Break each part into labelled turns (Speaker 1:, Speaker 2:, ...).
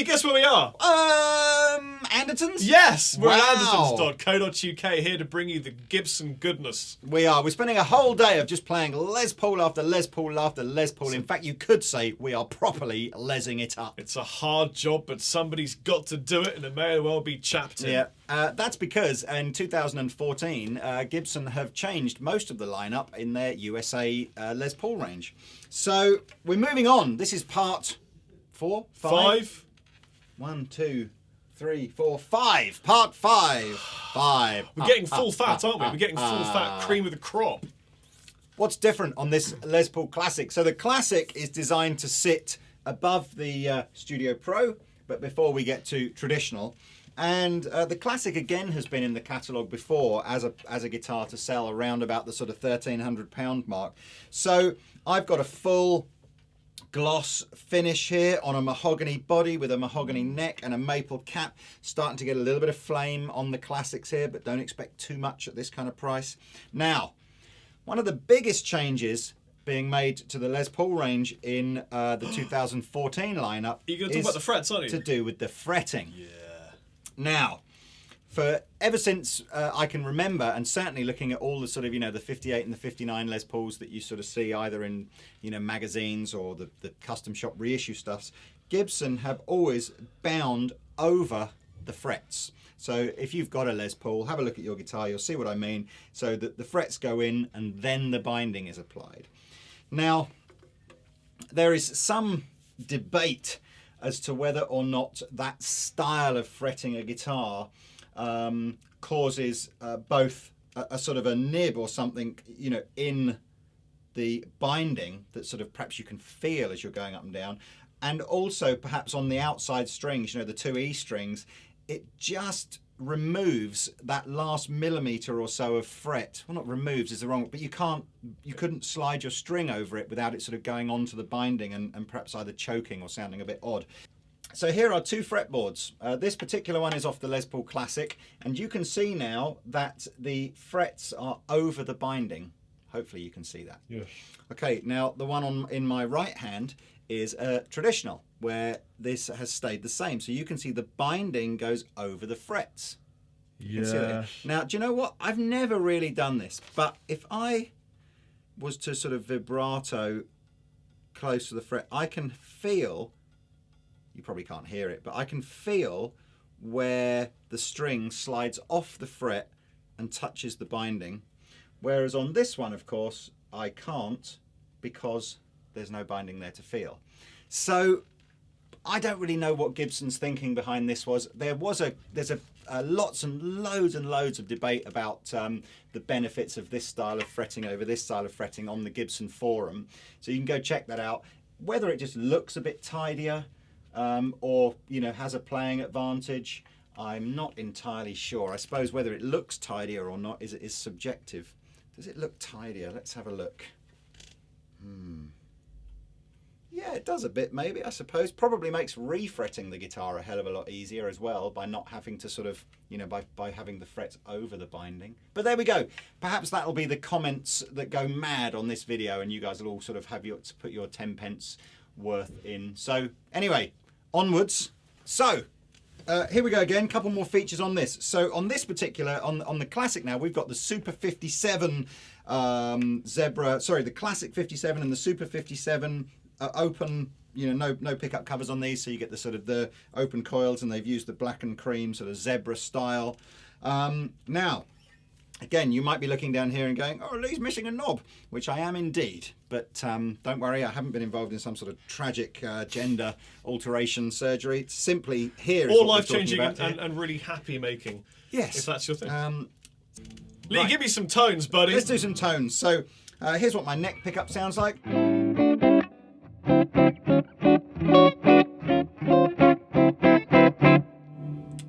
Speaker 1: Lee, guess where we are?
Speaker 2: Andertons?
Speaker 1: Yes, we're
Speaker 2: Wow.
Speaker 1: at Andertons.co.uk here to bring you the Gibson goodness.
Speaker 2: We are. We're spending a whole day of just playing Les Paul after Les Paul after Les Paul. In fact, you could say we are properly lesing it up.
Speaker 1: It's a hard job, but somebody's got to do it, and it may well be Chapman.
Speaker 2: Yeah, that's because in 2014, Gibson have changed most of the lineup in their USA Les Paul range. So we're moving on. This is part 4, 5. 1, 2, 3, 4, 5. Part 5. 5.
Speaker 1: We're getting full fat, aren't we? We're getting full fat cream of the crop.
Speaker 2: What's different on this Les Paul Classic? So the Classic is designed to sit above the Studio Pro, but before we get to traditional. And the Classic again has been in the catalogue before as a guitar to sell around about the sort of £1,300 mark. So I've got a full gloss finish here on a mahogany body with a mahogany neck and a maple cap. Starting to get a little bit of flame on the Classics here, but don't expect too much at this kind of price. Now, one of the biggest changes being made to the Les Paul range in the 2014 lineup
Speaker 1: You're going to talk about the frets, aren't you?
Speaker 2: to do with the fretting.
Speaker 1: Yeah.
Speaker 2: Now, for ever since I can remember, and certainly looking at all the sort of, the 58 and the 59 Les Pauls that you sort of see either in, magazines or the custom shop reissue stuffs, Gibson have always bound over the frets. So if you've got a Les Paul, have a look at your guitar, you'll see what I mean. So that the frets go in and then the binding is applied. Now, there is some debate as to whether or not that style of fretting a guitar causes both a sort of a nib or something, in the binding that sort of perhaps you can feel as you're going up and down, and also perhaps on the outside strings, the 2 E strings, it just removes that last millimetre or so of fret. Well, not removes is the wrong, but you couldn't slide your string over it without it sort of going onto the binding and perhaps either choking or sounding a bit odd. So here are 2 fretboards. This particular one is off the Les Paul Classic, and you can see now that the frets are over the binding. Hopefully you can see that.
Speaker 1: Yes. Okay,
Speaker 2: now the one in my right hand is traditional, where this has stayed the same. So you can see the binding goes over the frets.
Speaker 1: Yeah.
Speaker 2: Now, do you know what? I've never really done this, but if I was to sort of vibrato close to the fret, I can feel, you probably can't hear it, but I can feel where the string slides off the fret and touches the binding. Whereas on this one, of course, I can't because there's no binding there to feel. So I don't really know what Gibson's thinking behind this was. There's lots and loads of debate about the benefits of this style of fretting over this style of fretting on the Gibson forum. So you can go check that out. Whether it just looks a bit tidier or has a playing advantage, I'm not entirely sure. I suppose whether it looks tidier or not is subjective. Does it look tidier? Let's have a look. Yeah, it does a bit, maybe, I suppose. Probably makes refretting the guitar a hell of a lot easier as well by not having to sort of, by having the frets over the binding. But there we go. Perhaps that'll be the comments that go mad on this video and you guys will all sort of have to put your 10 pence worth in. So anyway, onwards. So here we go again, couple more features on this. So on this particular, on the Classic now, we've got the Super 57 Zebra, sorry, the Classic 57 and the Super 57 open, no pickup covers on these, so you get the sort of the open coils, and they've used the black and cream sort of zebra style. Now, again, you might be looking down here and going, oh, Lee's missing a knob, which I am indeed. But don't worry, I haven't been involved in some sort of tragic gender alteration surgery. It's simply here.
Speaker 1: Or life-changing and really happy making.
Speaker 2: Yes.
Speaker 1: If that's your thing. Lee,
Speaker 2: right.
Speaker 1: Give me some tones, buddy.
Speaker 2: Let's do some tones. So here's what my neck pickup sounds like.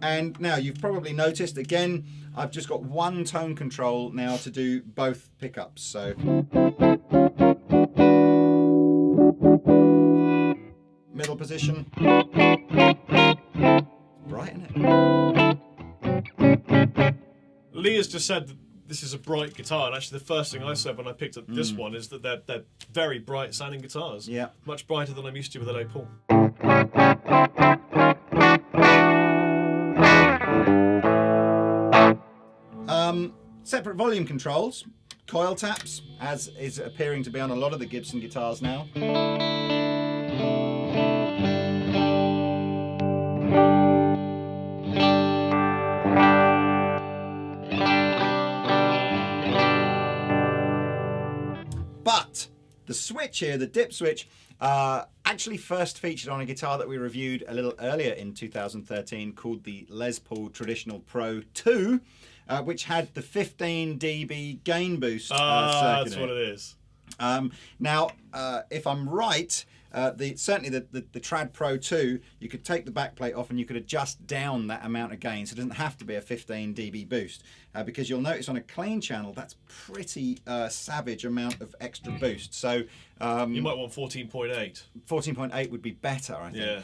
Speaker 2: And now you've probably noticed, again, I've just got one tone control now to do both pickups. So middle position. Bright, isn't it?
Speaker 1: Lee has just said that this is a bright guitar, and actually the first thing I said when I picked up this one is that they're very bright sounding guitars.
Speaker 2: Yeah.
Speaker 1: Much brighter than I'm used to with a Les Paul.
Speaker 2: Separate volume controls, coil taps, as is appearing to be on a lot of the Gibson guitars now. But the switch here, the dip switch, actually first featured on a guitar that we reviewed a little earlier in 2013 called the Les Paul Traditional Pro 2, which had the 15 dB gain boost circuit.
Speaker 1: That's what it is.
Speaker 2: Now, if I'm right, certainly the Trad Pro 2, you could take the backplate off and you could adjust down that amount of gain, so it doesn't have to be a 15 dB boost, because you'll notice on a clean channel that's pretty savage amount of extra boost. So
Speaker 1: you might want 14.8.
Speaker 2: 14.8 would be better, I think.
Speaker 1: Yeah.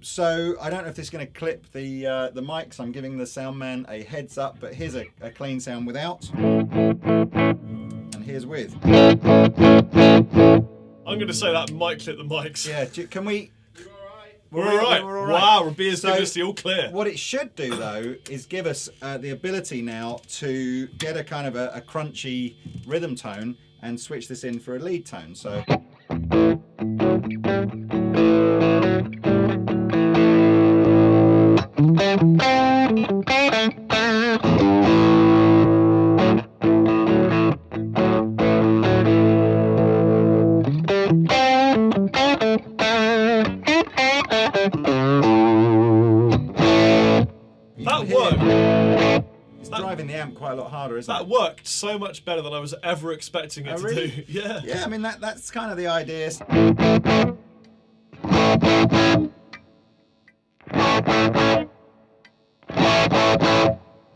Speaker 2: So I don't know if this is going to clip the mics. I'm giving the sound man a heads up, but here's a clean sound without, and here's with.
Speaker 1: I'm going to say that might clip the mics.
Speaker 2: Yeah, can we?
Speaker 1: We're all right.
Speaker 2: We're all right.
Speaker 1: Wow, Rabia's giving us the all clear.
Speaker 2: What it should do, though, is give us the ability now to get a kind of a crunchy rhythm tone and switch this in for a lead tone. So. Driving the amp quite a lot harder, isn't it?
Speaker 1: That worked so much better than I was ever expecting it to
Speaker 2: really?
Speaker 1: do. Yeah.
Speaker 2: Yeah, I mean that's kind of the idea.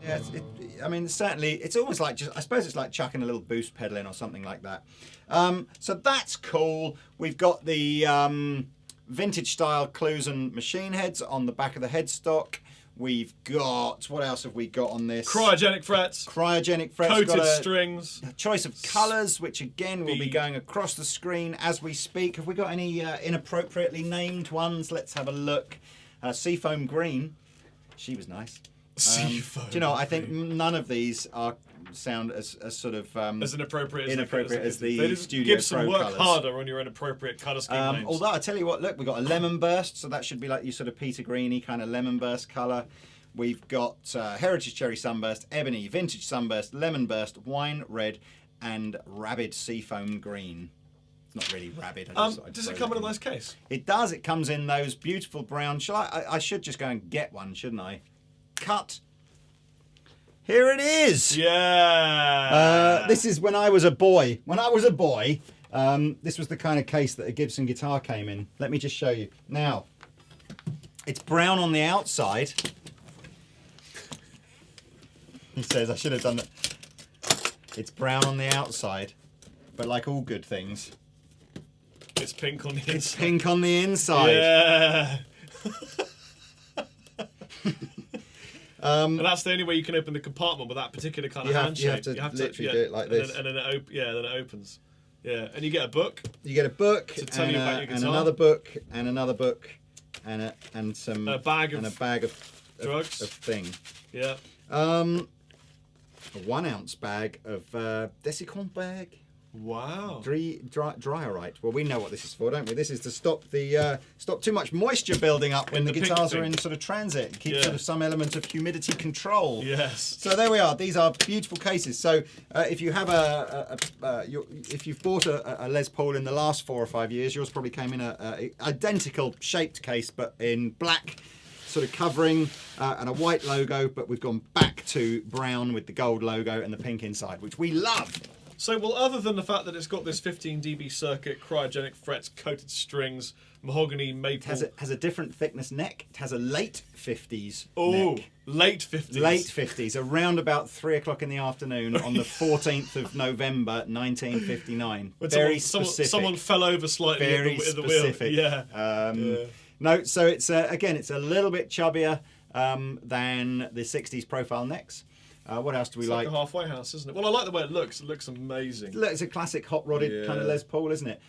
Speaker 2: Yeah, I mean certainly it's almost like I suppose it's like chucking a little boost pedal in or something like that. So that's cool. We've got the vintage style Clusen machine heads on the back of the headstock. We've got, what else have we got on this?
Speaker 1: Cryogenic frets.
Speaker 2: Cryogenic frets.
Speaker 1: Coated
Speaker 2: got
Speaker 1: strings.
Speaker 2: A choice of colours, which again will be going across the screen as we speak. Have we got any inappropriately named ones? Let's have a look. Seafoam green. She was nice.
Speaker 1: Seafoam.
Speaker 2: Do you know, I think none of these sound as sort of
Speaker 1: as inappropriate
Speaker 2: as the Studio
Speaker 1: Gibson
Speaker 2: Pro
Speaker 1: work
Speaker 2: colours.
Speaker 1: harder on your inappropriate colour scheme names.
Speaker 2: Although I tell you what, look, we've got a lemon burst, so that should be like your sort of Peter Greeny kind of lemon burst colour. We've got Heritage Cherry Sunburst, Ebony, Vintage Sunburst, Lemon Burst, Wine Red, and Rabid Seafoam Green. It's not really rabid.
Speaker 1: Does it come in a nice case?
Speaker 2: It does. It comes in those beautiful brown. I should just go and get one, shouldn't I? Cut. Here it is.
Speaker 1: Yeah.
Speaker 2: This is when I was a boy. When I was a boy, this was the kind of case that a Gibson guitar came in. Let me just show you. Now, it's brown on the outside. He says I should have done that. It's brown on the outside, but like all good things,
Speaker 1: it's pink on the inside.
Speaker 2: It's pink on the inside.
Speaker 1: Yeah. And that's the only way you can open the compartment with that particular kind of hand shape.
Speaker 2: You have to literally do it like this.
Speaker 1: And then it opens. Yeah, and you get a book.
Speaker 2: You get a book
Speaker 1: to tell you about your guitar.
Speaker 2: And another book, and another book, and a bag of
Speaker 1: drugs.
Speaker 2: Of thing.
Speaker 1: Yeah.
Speaker 2: A 1 ounce bag of Desiccant Bag.
Speaker 1: Wow.
Speaker 2: Dryerite. Well, we know what this is for, don't we? This is to stop stop too much moisture building up when the guitars are in sort of transit. And keep sort of some element of humidity control.
Speaker 1: Yes.
Speaker 2: So there we are. These are beautiful cases. So if you have if you've bought a Les Paul in the last 4 or 5 years, yours probably came in a identical shaped case, but in black sort of covering and a white logo, but we've gone back to brown with the gold logo and the pink inside, which we love.
Speaker 1: So, well, other than the fact that it's got this 15 dB circuit, cryogenic frets, coated strings, mahogany, maple...
Speaker 2: It has a different thickness neck. It has a late 50s
Speaker 1: neck. Late 50s.
Speaker 2: Late 50s, around about 3 o'clock in the afternoon on the 14th of November, 1959. Very specific.
Speaker 1: Someone fell over slightly
Speaker 2: Very
Speaker 1: in the
Speaker 2: specific.
Speaker 1: wheel. Yeah.
Speaker 2: No, so it's, again, it's a little bit chubbier than the 60s profile necks. What else do we like?
Speaker 1: It's like a halfway house, isn't it? Well, I like the way it looks. It looks amazing.
Speaker 2: Look, it's a classic hot rodded kind of Les Paul, isn't it?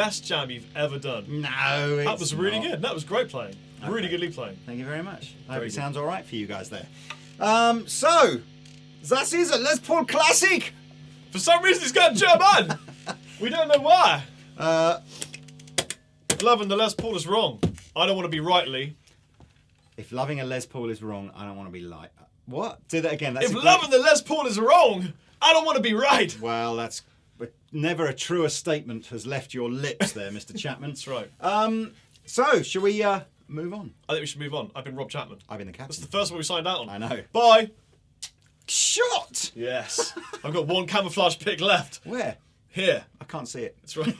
Speaker 1: best jam you've ever done.
Speaker 2: No, it's
Speaker 1: That was really
Speaker 2: not.
Speaker 1: good. That was great playing. Really
Speaker 2: Okay.
Speaker 1: goodly playing.
Speaker 2: Thank you very much. I hope
Speaker 1: Very
Speaker 2: it
Speaker 1: good.
Speaker 2: sounds all right for you guys there. So, that is a Les Paul classic.
Speaker 1: For some reason, it's got German. We don't know why. Loving the Les Paul is wrong. I don't want to be right, Lee.
Speaker 2: If loving a Les Paul is wrong, I don't want to be like. What? Do that again. That's
Speaker 1: If
Speaker 2: a great-
Speaker 1: loving the Les Paul is wrong, I don't want to be right.
Speaker 2: Well, that's never a truer statement has left your lips there, Mr. Chapman.
Speaker 1: That's right.
Speaker 2: So, shall we move on?
Speaker 1: I think we should move on. I've been Rob Chapman.
Speaker 2: I've been the
Speaker 1: That's
Speaker 2: captain.
Speaker 1: the first one we signed out on.
Speaker 2: I know.
Speaker 1: Bye.
Speaker 2: Shot!
Speaker 1: Yes. I've got one camouflage pick left.
Speaker 2: Where?
Speaker 1: Here.
Speaker 2: I can't see it.
Speaker 1: That's right.